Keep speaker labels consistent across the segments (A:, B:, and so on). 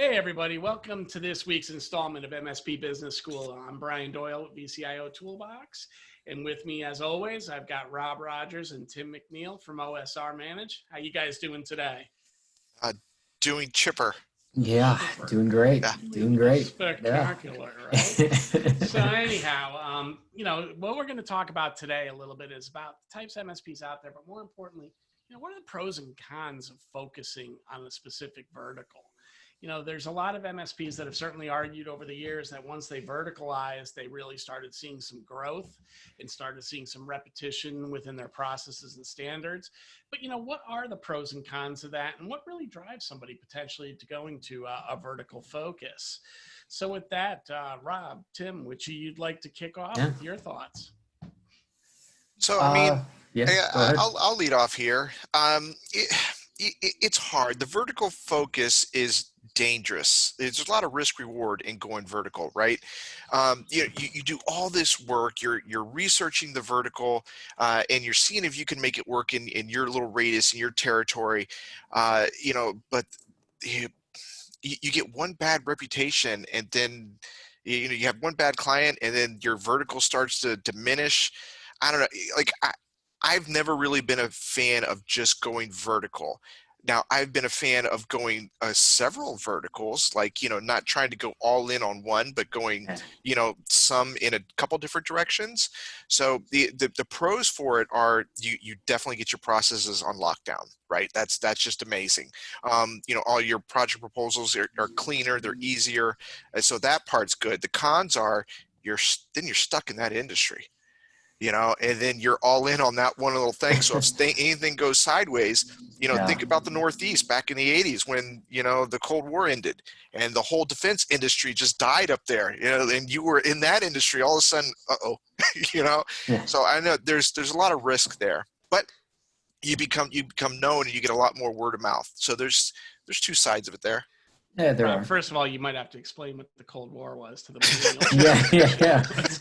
A: Hey everybody, welcome to this week's installment of MSP Business School. I'm Brian Doyle with VCIO Toolbox, and with me as always, I've got Rob Rogers and Tim McNeil from OSR Manage. How you guys doing today?
B: Doing chipper.
C: Yeah,
A: Chipper.
C: doing great.
B: Yeah.
C: Doing great.
A: Spectacular,
C: Yeah.
A: right? So anyhow, what we're going to talk about today a little bit is about the types of MSPs out there, but more importantly, what are the pros and cons of focusing on a specific vertical? There's a lot of MSPs that have certainly argued over the years that once they verticalized, they really started seeing some growth and started seeing some repetition within their processes and standards. But, what are the pros and cons of that? And what really drives somebody potentially to going to a vertical focus? So with that, Rob, Tim, which you'd like to kick off with your thoughts?
B: So, I'll lead off here. It's hard. The vertical focus is dangerous. There's a lot of risk reward in going vertical, right? You do all this work, you're researching the vertical, and you're seeing if you can make it work in your little radius, in your territory, but you get one bad reputation, and then you have one bad client, and then your vertical starts to diminish. I don't know, I've never really been a fan of just going vertical. Now, I've been a fan of going several verticals, not trying to go all in on one, but going, some in a couple different directions. So the pros for it are you definitely get your processes on lockdown, right? That's just amazing. All your project proposals are cleaner, they're easier. And so that part's good. The cons are you're stuck in that industry. And then you're all in on that one little thing. So if anything goes sideways, think about the Northeast back in the 80s when, the Cold War ended and the whole defense industry just died up there, and you were in that industry, all of a sudden, So I know there's a lot of risk there, but you become known and you get a lot more word of mouth. So there's two sides of it there.
C: Yeah, there are.
A: First of all, you might have to explain what the Cold War was to the millennials.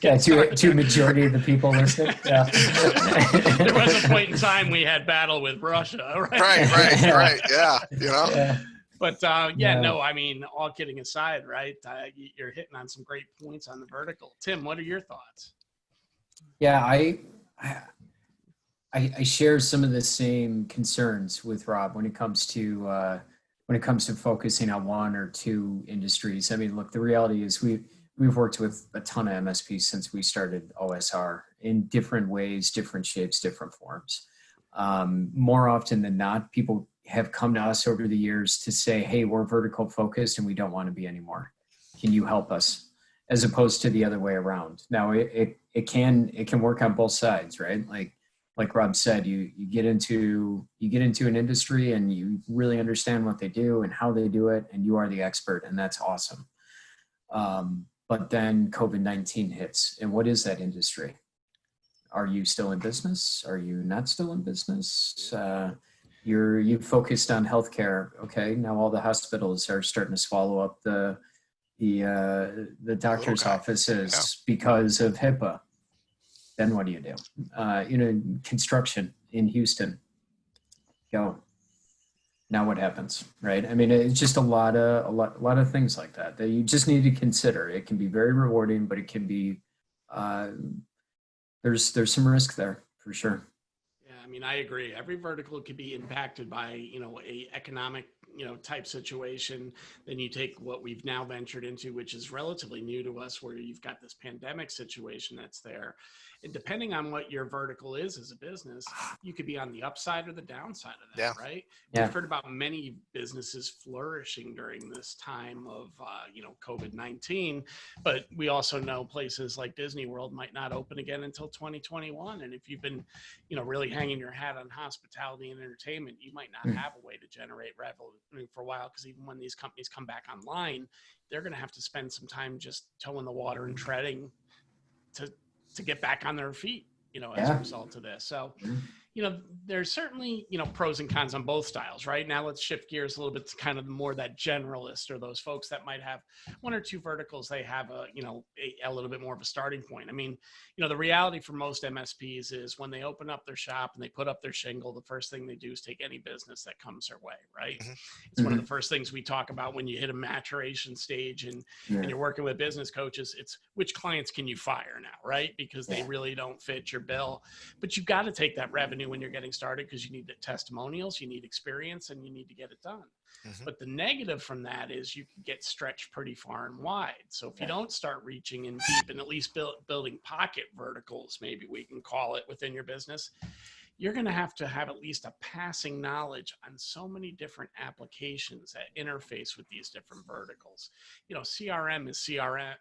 C: Yeah. To majority of the people listening. Yeah.
A: There was a point in time we had battle with Russia, right?
B: Right. Yeah.
C: Yeah.
A: But I mean, all kidding aside, right? You're hitting on some great points on the vertical. Tim, what are your thoughts?
C: Yeah, I share some of the same concerns with Rob when it comes to focusing on one or two industries. I mean, look, the reality is we've worked with a ton of MSPs since we started OSR in different ways, different shapes, different forms. More often than not, people have come to us over the years to say, hey, we're vertical focused and we don't want to be anymore. Can you help us? As opposed to the other way around. Now it can work on both sides, right? Like Rob said, you get into an industry and you really understand what they do and how they do it, and you are the expert, and that's awesome. But then COVID-19 hits, and what is that industry? Are you still in business? Are you not still in business? You focused on healthcare. Okay, now all the hospitals are starting to swallow up the doctor's offices because of HIPAA. Then what do you do? Construction in Houston. Go. Now what happens, right? I mean, it's just a lot of things like that you just need to consider. It can be very rewarding, but it can be there's some risk there for sure.
A: Yeah, I mean, I agree. Every vertical could be impacted by a economic type situation. Then you take what we've now ventured into, which is relatively new to us, where you've got this pandemic situation that's there. And depending on what your vertical is as a business, you could be on the upside or the downside of that, right?
C: Yeah.
A: We've heard about many businesses flourishing during this time of, COVID-19, but we also know places like Disney World might not open again until 2021. And if you've been, really hanging your hat on hospitality and entertainment, you might not have a way to generate revenue for a while, because even when these companies come back online, they're going to have to spend some time just toeing the water and treading to get back on their feet, as a result of this. So, there's certainly, pros and cons on both styles, right? Now let's shift gears a little bit to kind of more that generalist, or those folks that might have one or two verticals. They have a little bit more of a starting point. I mean, the reality for most MSPs is when they open up their shop and they put up their shingle, the first thing they do is take any business that comes their way, right?
B: Mhm.
A: It's one of the first things we talk about when you hit a maturation stage and you're working with business coaches. It's which clients can you fire now, right? Because they really don't fit your bill. But you've got to take that revenue when you're getting started, because you need the testimonials, you need experience, and you need to get it done. But the negative from that is you can get stretched pretty far and wide. So if you don't start reaching in deep and at least building pocket verticals, maybe we can call it, within your business, you're going to have at least a passing knowledge on so many different applications that interface with these different verticals. CRM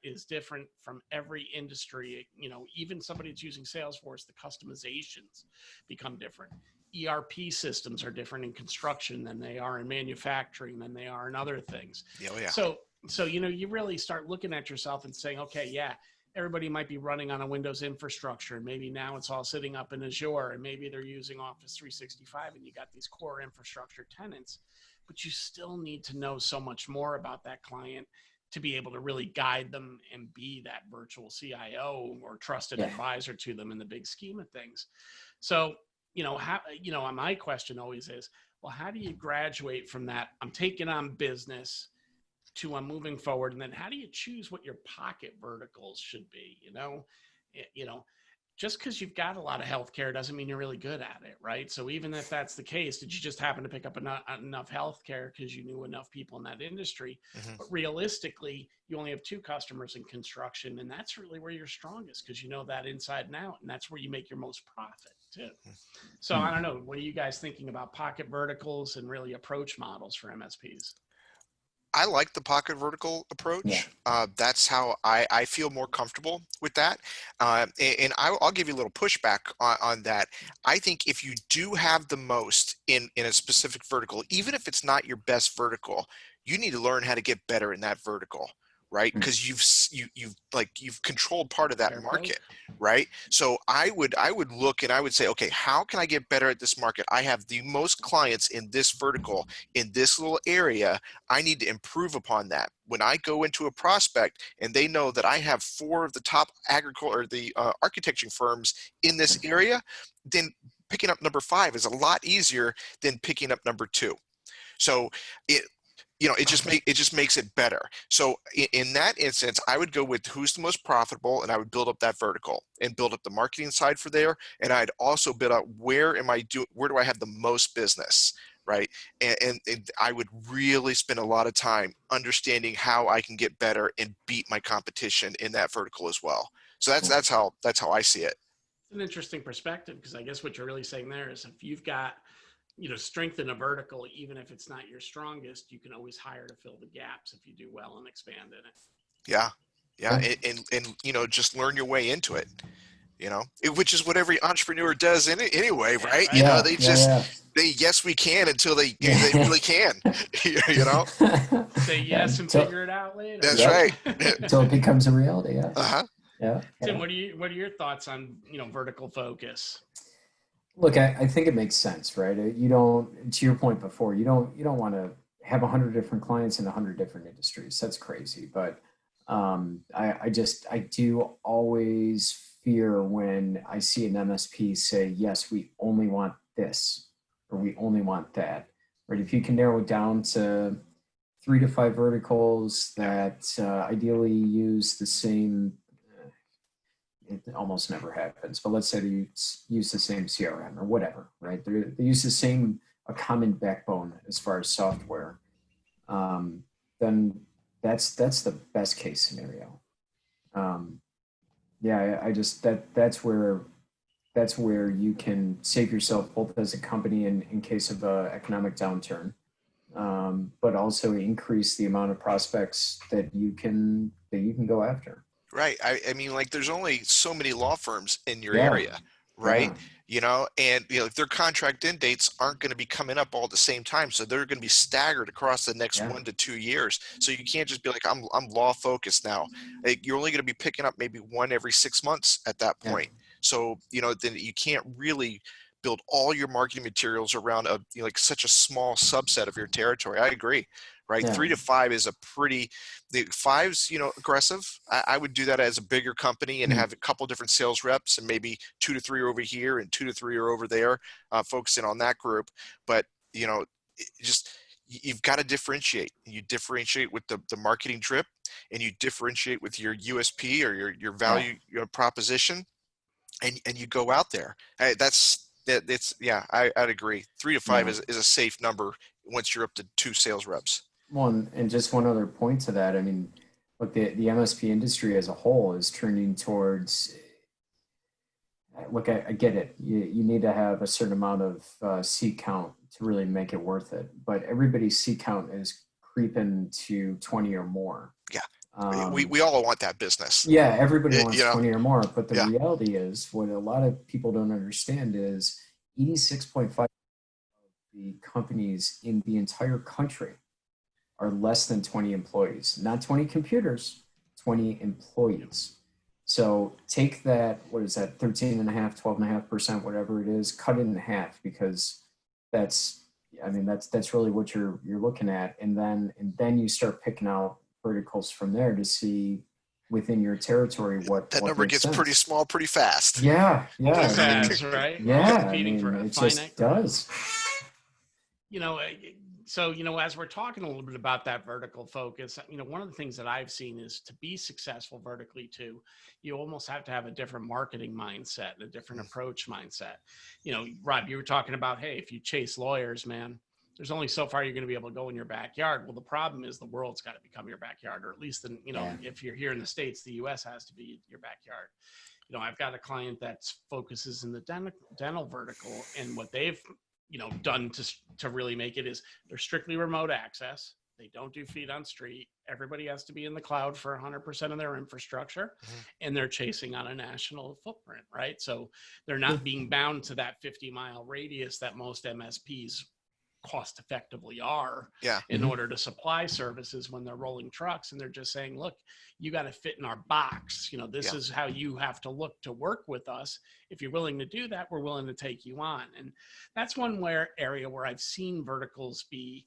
A: is different from every industry. Even somebody that's using Salesforce, the customizations become different. ERP systems are different in construction than they are in manufacturing, than they are in other things.
B: Oh, yeah.
A: So you really start looking at yourself and saying, okay, yeah, everybody might be running on a Windows infrastructure, and maybe now it's all sitting up in Azure, and maybe they're using Office 365, and you got these core infrastructure tenants, but you still need to know so much more about that client to be able to really guide them and be that virtual CIO or trusted advisor to them in the big scheme of things. So, my question always is, well, how do you graduate from that? I'm taking on business to I'm moving forward, and then how do you choose what your pocket verticals should be? Just because you've got a lot of healthcare doesn't mean you're really good at it, right? So even if that's the case, did you just happen to pick up enough healthcare because you knew enough people in that industry? But realistically, you only have two customers in construction, and that's really where you're strongest, because you know that inside and out, and that's where you make your most profit too. So I don't know, what are you guys thinking about pocket verticals and really approach models for MSPs?
B: I like the pocket vertical approach. That's how I feel more comfortable with that. And I'll give you a little pushback on that. I think if you do have the most in a specific vertical, even if it's not your best vertical, you need to learn how to get better in that vertical, right? Because you've controlled part of that market, right? So I would look and I would say, okay, how can I get better at this market? I have the most clients in this vertical, in this little area. I need to improve upon that. When I go into a prospect and they know that I have 4 of the top architecture firms in this area, then picking up number 5 is a lot easier than picking up number 2. So it just makes it better. So in that instance, I would go with who's the most profitable, and I would build up that vertical and build up the marketing side for there. And I'd also build out where do I have the most business, right? And I would really spend a lot of time understanding how I can get better and beat my competition in that vertical as well. So that's how I see it.
A: It's an interesting perspective, because I guess what you're really saying there is, if you've got strength in a vertical, even if it's not your strongest, you can always hire to fill the gaps if you do well and expand in it.
B: Yeah. And just learn your way into it. Which is what every entrepreneur does anyway, right? They yes we can until they really can.
A: Say yes and figure it out later.
B: That's right.
C: Until it becomes a reality.
A: Tim, what are your thoughts on vertical focus?
C: Look, I think it makes sense, right? You don't, to your point before, you don't want to have 100 different clients in 100 different industries. That's crazy. But I do always fear when I see an MSP say, yes, we only want this, or we only want that, right? If you can narrow it down to 3 to 5 verticals that ideally use the same, it almost never happens, but let's say they use the same CRM or whatever, right? They use a common backbone as far as software. Then that's the best case scenario. That's where you can save yourself both as a company in case of an economic downturn, but also increase the amount of prospects that you can go after.
B: Right. I mean, there's only so many law firms in your area, right? And their contract end dates aren't going to be coming up all at the same time. So they're going to be staggered across the next 1 to 2 years. So you can't just be like, I'm law focused now. You're only going to be picking up maybe 1 every 6 months at that point. So, then you can't really build all your marketing materials around like such a small subset of your territory. I agree, right?
C: Yeah.
B: 3 to 5 is a pretty, the 5's, aggressive. I would do that as a bigger company and have a couple different sales reps, and maybe 2 to 3 are over here and 2 to 3 are over there, focusing on that group. But, you've got to differentiate. You differentiate with the marketing drip, and you differentiate with your USP or your value, your proposition, and you go out there. I'd agree. 3 to 5 is a safe number once you're up to 2 sales reps.
C: Well, and just one other point to that. I mean, look, the MSP industry as a whole is trending towards, look, I get it. You need to have a certain amount of seat count to really make it worth it. But everybody's seat count is creeping to 20 or more.
B: Yeah. We all want that business.
C: Yeah, everybody wants 20 or more. But the reality is, what a lot of people don't understand is 86.5% of the companies in the entire country are less than 20 employees. Not 20 computers, 20 employees. So take that, what is that, 13.5%, 12.5%, whatever it is, cut it in half, because that's really what you're looking at. And then you start picking out verticals from there to see within your territory what
B: number gets
C: sense.
B: Pretty small pretty fast.
C: Yeah.
A: Right?
C: Yeah,
A: Competing for a
C: it
A: finite
C: just does.
A: So, as we're talking a little bit about that vertical focus, one of the things that I've seen is to be successful vertically too, you almost have to have a different marketing mindset, a different approach mindset. Rob, you were talking about, hey, if you chase lawyers, man, there's only so far you're going to be able to go in your backyard. Well, the problem is the world's got to become your backyard, or at least, if you're here in the States, the US has to be your backyard. I've got a client that focuses in the dental vertical, and what they've done to really make it is they're strictly remote access. They don't do feet on street. Everybody has to be in the cloud for 100% of their infrastructure, and they're chasing on a national footprint, right? So they're not being bound to that 50-mile radius that most MSPs cost effectively are in order to supply services when they're rolling trucks. And they're just saying, look, you got to fit in our box. This is how you have to look to work with us. If you're willing to do that, we're willing to take you on. And that's one area where I've seen verticals be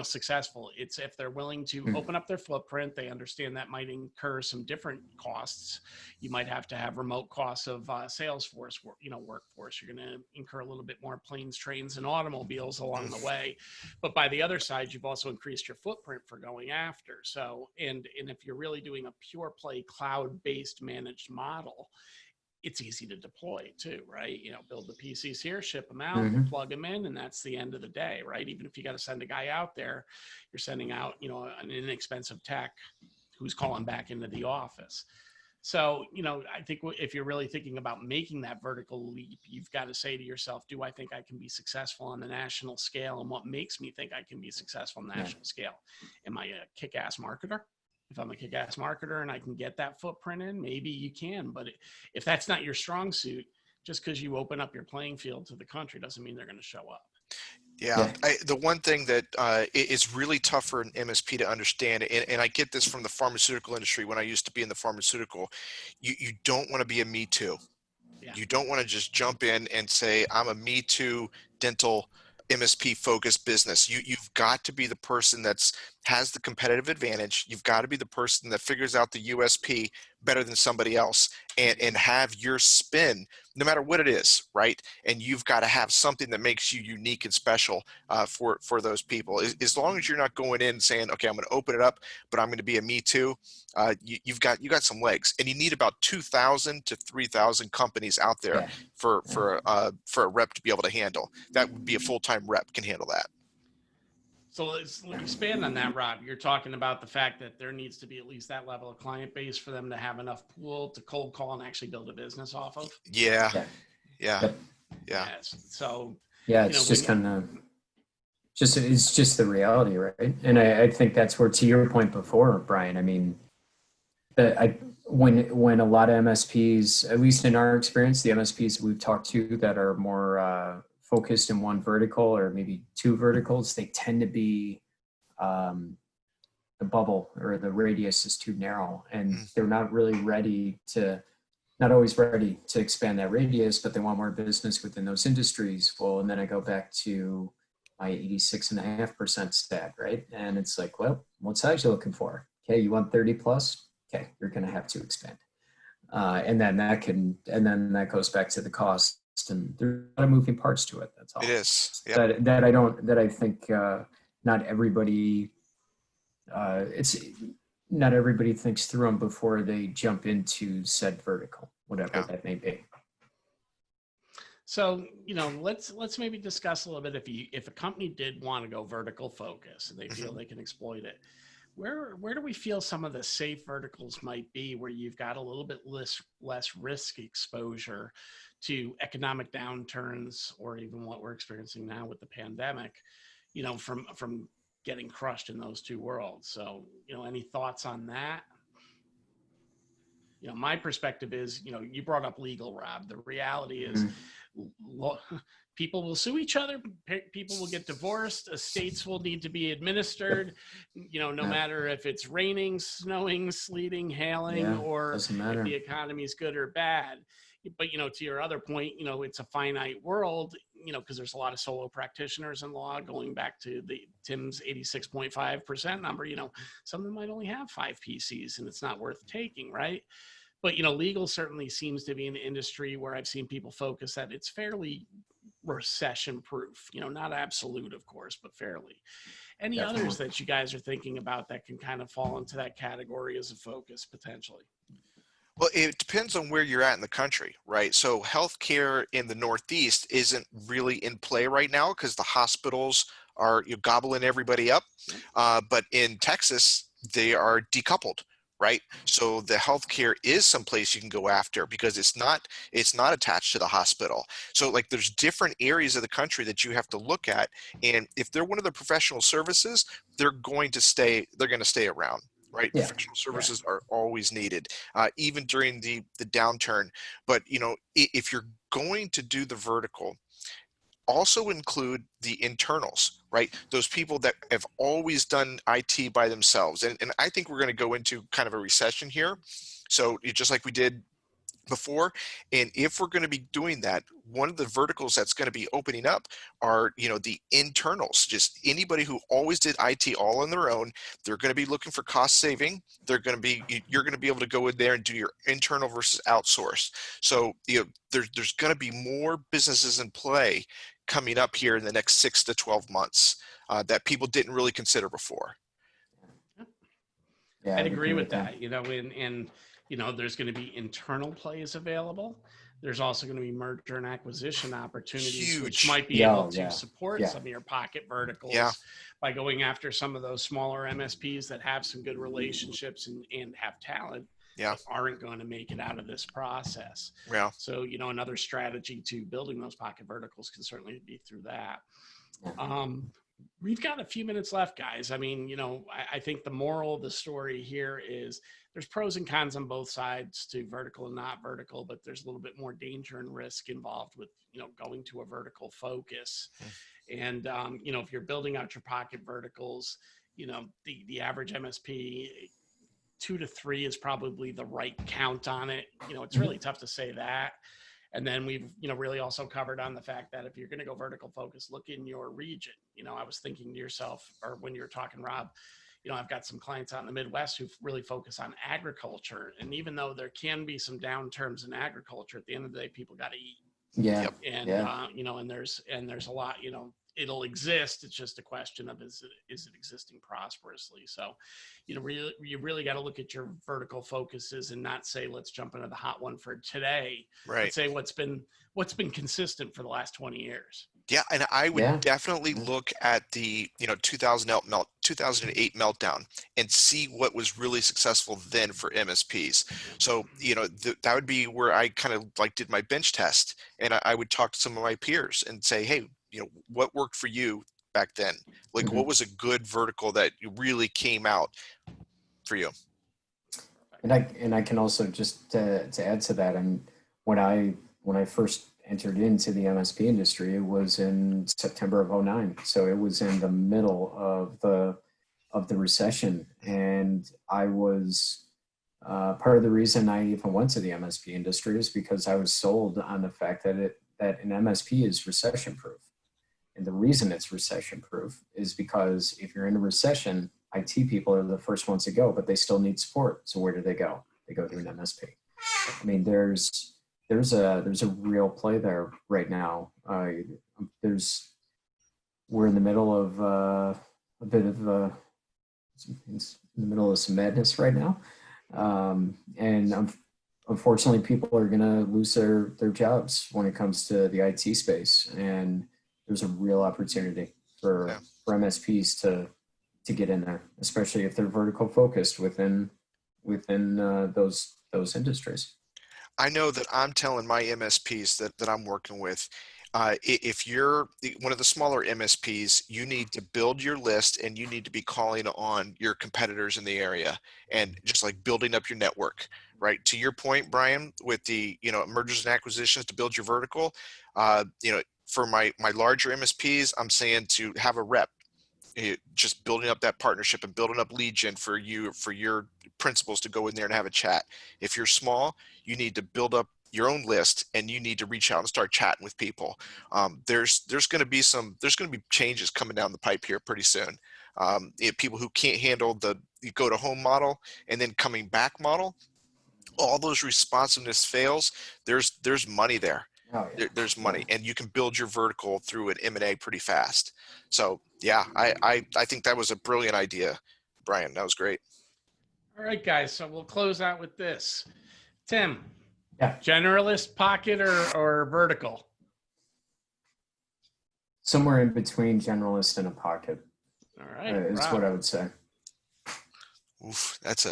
A: successful. It's if they're willing to open up their footprint. They understand that might incur some different costs. You might have to have remote costs of Salesforce, workforce. You're going to incur a little bit more planes, trains, and automobiles along the way. But by the other side, you've also increased your footprint for going after. So, and if you're really doing a pure play cloud-based managed model, it's easy to deploy too, right? Build the PCs here, ship them out, plug them in, and that's the end of the day, right? Even if you got to send a guy out there, you're sending out, an inexpensive tech who's calling back into the office. So, I think if you're really thinking about making that vertical leap, you've got to say to yourself, do I think I can be successful on the national scale? And what makes me think I can be successful on the national scale? Am I a kick-ass marketer? If I'm a kick-ass marketer and I can get that footprint in, maybe you can. But if that's not your strong suit, just because you open up your playing field to the country doesn't mean they're going to show up.
B: Yeah. The one thing that is really tough for an MSP to understand, and I get this from the pharmaceutical industry when I used to be in the pharmaceutical, you don't want to be a me too. Yeah. You don't want to just jump in and say, I'm a me too dental MSP focused business. You've got to be the person has the competitive advantage. You've got to be the person that figures out the USP better than somebody else, and have your spin, no matter what it is, right? And you've got to have something that makes you unique and special for those people. As long as you're not going in saying, okay, I'm going to open it up, but I'm going to be a me too. You got some legs, and you need about 2,000 to 3,000 companies out there for a rep to be able to handle. That would be a full-time rep can handle that.
A: So let's expand on that, Rob. You're talking about the fact that there needs to be at least that level of client base for them to have enough pool to cold call and actually build a business off of.
B: Yeah.
A: So
C: it's just kind of it's just the reality, right? And I think that's where, to your point before, Brian, I mean, when a lot of MSPs, at least in our experience, the MSPs we've talked to that are more focused in one vertical or maybe two verticals, they tend to be the bubble or the radius is too narrow, and they're not really ready to not always ready to expand that radius, but they want more business within those industries. Well, and then I go back to my 86.5% stat, right? And it's like, well, what size you looking for? Okay, you want 30 plus? Okay, you're going to have to expand. And then that goes back to the cost, and there's a lot of moving parts to it. That's all.
B: It is. Yep.
C: That I think not everybody, not everybody thinks through them before they jump into said vertical, whatever that may be.
A: So, let's maybe discuss a little bit if a company did want to go vertical focus and they feel they can exploit it. Where do we feel some of the safe verticals might be where you've got a little bit less risk exposure to economic downturns or even what we're experiencing now with the pandemic, from getting crushed in those two worlds? So, any thoughts on that? My perspective is, you brought up legal, Rob. The reality is people will sue each other. People will get divorced. Estates will need to be administered, no matter if it's raining, snowing, sleeting, hailing, or if the economy is good or bad. But, to your other point, it's a finite world, because there's a lot of solo practitioners in law, going back to Tim's 86.5% number. Some of them might only have 5 PCs and it's not worth taking, right? But, legal certainly seems to be an industry where I've seen people focus that it's fairly recession proof, not absolute, of course, but fairly. Any others that you guys are thinking about that can kind of fall into that category as a focus potentially?
B: Well, it depends on where you're at in the country, right? So healthcare in the Northeast isn't really in play right now because the hospitals are gobbling everybody up. But in Texas, they are decoupled, right? So the healthcare is someplace you can go after because it's not attached to the hospital. So like there's different areas of the country that you have to look at. And if they're one of the professional services, they're going to stay around. Right.
C: Yeah.
B: Professional services are always needed, even during the downturn. But, if you're going to do the vertical, also include the internals, right? Those people that have always done IT by themselves. And I think we're going to go into kind of a recession here. So just like we did before. And if we're going to be doing that, one of the verticals that's going to be opening up are, the internals, just anybody who always did IT all on their own. They're going to be looking for cost saving. You're going to be able to go in there and do your internal versus outsource. So, there's going to be more businesses in play coming up here in the next 6 to 12 months that people didn't really consider before.
A: Yeah, I'd agree with that, and there's going to be internal plays available. There's also going to be merger and acquisition opportunities, which might be able to support some of your pocket verticals by going after some of those smaller MSPs that have some good relationships and have talent that aren't going to make it out of this process. Yeah. So, another strategy to building those pocket verticals can certainly be through that. We've got a few minutes left, guys. I mean, I think the moral of the story here is there's pros and cons on both sides to vertical and not vertical, but there's a little bit more danger and risk involved with, going to a vertical focus. And, if you're building out your pocket verticals, the average MSP, 2 to 3 is probably the right count on it. It's really tough to say that. And then we've, really also covered on the fact that if you're going to go vertical focus, look in your region. I was thinking to yourself, or when you were talking, Rob, I've got some clients out in the Midwest who really focus on agriculture. And even though there can be some downturns in agriculture, at the end of the day, people got to eat. Yeah. And, and there's a lot, it'll exist. It's just a question of, is it existing prosperously? So, you really got to look at your vertical focuses and not say, let's jump into the hot one for today. Right. Let's say what's been consistent for the last 20 years.
B: Yeah. And I would definitely look at the, 2008 meltdown and see what was really successful then for MSPs. So, that would be where I kind of did my bench test, and I would talk to some of my peers and say, hey, what worked for you back then? What was a good vertical that really came out for you?
C: And I can also just to add to that, and when I first entered into the MSP industry, it was in September of 2009. So it was in the middle of the recession, and I was Part of the reason I even went to the MSP industry is because I was sold on the fact that an MSP is recession proof. And the reason it's recession proof is because if you're in a recession, IT people are the first ones to go, but they still need support. So where do they go? They go to an MSP. I mean, there's a real play there right now. We're in the middle of a bit of in the middle of some madness right now, and unfortunately, people are going to lose their jobs when it comes to the IT space, and there's a real opportunity for MSPs to get in there, especially if they're vertical focused within those industries.
B: I know that I'm telling my MSPs that I'm working with, if you're one of the smaller MSPs, you need to build your list and you need to be calling on your competitors in the area and just like building up your network, right? To your point, Brian, with the, mergers and acquisitions to build your vertical, for my larger MSPs, I'm saying to have a rep. Just building up that partnership and building up lead gen for your principals to go in there and have a chat. If you're small, you need to build up your own list and you need to reach out and start chatting with people. There's going to be changes coming down the pipe here pretty soon. People who can't handle the go to home model and then coming back model, all those responsiveness fails. There's money there.
C: Oh, yeah.
B: There's money, and you can build your vertical through an M&A pretty fast. So yeah, I think that was a brilliant idea, Brian. That was great.
A: All right, guys. So we'll close out with this. Tim,
C: Yeah.
A: Generalist, pocket, or vertical?
C: Somewhere in between generalist and a pocket.
A: All right.
C: Is what I would say.
B: Oof, that's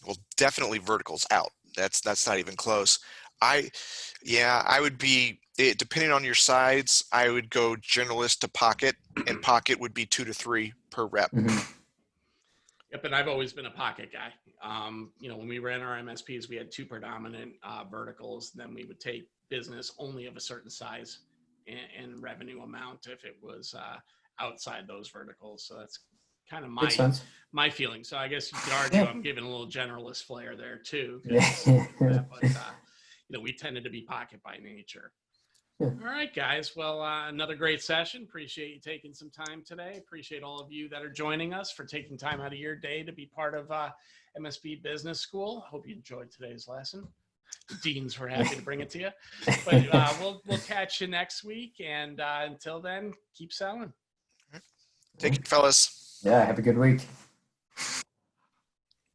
B: well, definitely verticals out. That's not even close. I would be, depending on your sides, I would go generalist to pocket, and pocket would be 2 to 3 per rep.
C: Mm-hmm.
A: Yep, and I've always been a pocket guy. When we ran our MSPs, we had 2 predominant verticals. Then we would take business only of a certain size and revenue amount if it was outside those verticals. So that's kind of my feeling. So I guess you could argue I'm giving a little generalist flair there too. But we tended to be pocket by nature. Yeah. All right, guys. Well, another great session. Appreciate you taking some time today. Appreciate all of you that are joining us for taking time out of your day to be part of MSP Business School. Hope you enjoyed today's lesson. The deans were happy to bring it to you. But we'll catch you next week. And until then, keep selling.
B: Take it, fellas.
C: Yeah, have a good week.